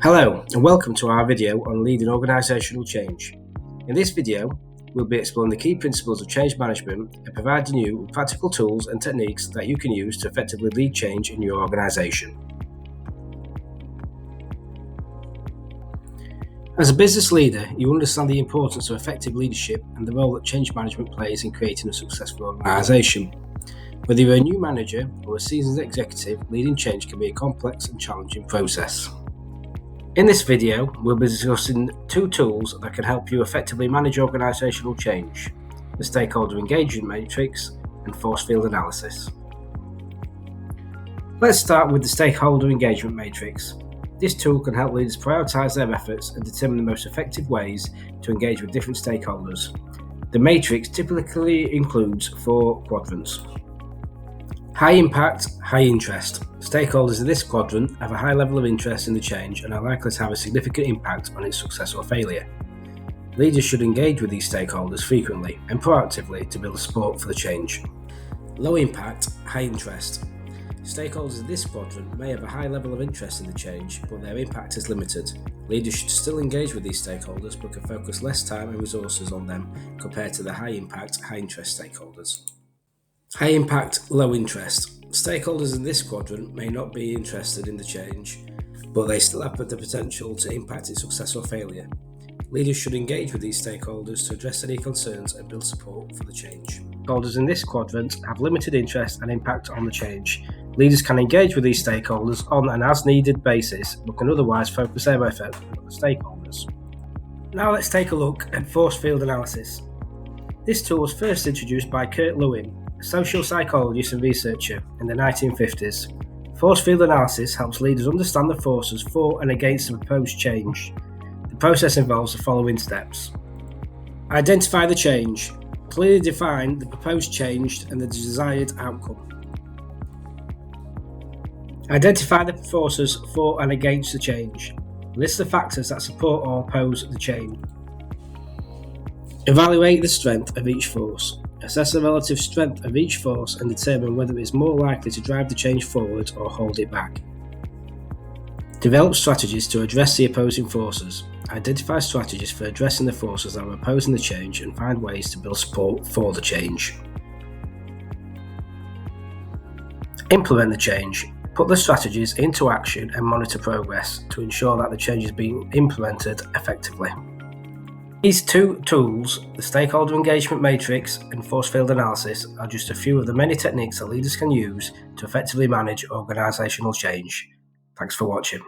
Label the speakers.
Speaker 1: Hello and welcome to our video on leading organisational change. In this video, we'll be exploring the key principles of change management and providing you with practical tools and techniques that you can use to effectively lead change in your organisation. As a business leader, you understand the importance of effective leadership and the role that change management plays in creating a successful organisation. Whether you're a new manager or a seasoned executive, leading change can be a complex and challenging process. In this video, we'll be discussing two tools that can help you effectively manage organisational change: the Stakeholder Engagement Matrix and Force Field Analysis. Let's start with the Stakeholder Engagement Matrix. This tool can help leaders prioritise their efforts and determine the most effective ways to engage with different stakeholders. The matrix typically includes 4 quadrants. High impact, high interest. Stakeholders in this quadrant have a high level of interest in the change and are likely to have a significant impact on its success or failure. Leaders should engage with these stakeholders frequently and proactively to build support for the change. Low impact, high interest. Stakeholders in this quadrant may have a high level of interest in the change, but their impact is limited. Leaders should still engage with these stakeholders but can focus less time and resources on them compared to the high impact, high interest stakeholders. High impact, low interest. Stakeholders in this quadrant may not be interested in the change, but they still have the potential to impact its success or failure. Leaders should engage with these stakeholders to address any concerns and build support for the change. Stakeholders in this quadrant have limited interest and impact on the change. Leaders can engage with these stakeholders on an as-needed basis, but can otherwise focus their effort on other stakeholders. Now let's take a look at Force Field Analysis. This tool was first introduced by Kurt Lewin, a social psychologist and researcher in the 1950s. Force field analysis helps leaders understand the forces for and against the proposed change. The process involves the following steps. Identify the change. Clearly define the proposed change and the desired outcome. Identify the forces for and against the change. List the factors that support or oppose the change. Evaluate the strength of each force. Assess the relative strength of each force and determine whether it is more likely to drive the change forward or hold it back. Develop strategies to address the opposing forces. Identify strategies for addressing the forces that are opposing the change and find ways to build support for the change. Implement the change. Put the strategies into action and monitor progress to ensure that the change is being implemented effectively. These two tools, the Stakeholder Engagement Matrix and Force Field Analysis, are just a few of the many techniques that leaders can use to effectively manage organisational change. Thanks for watching.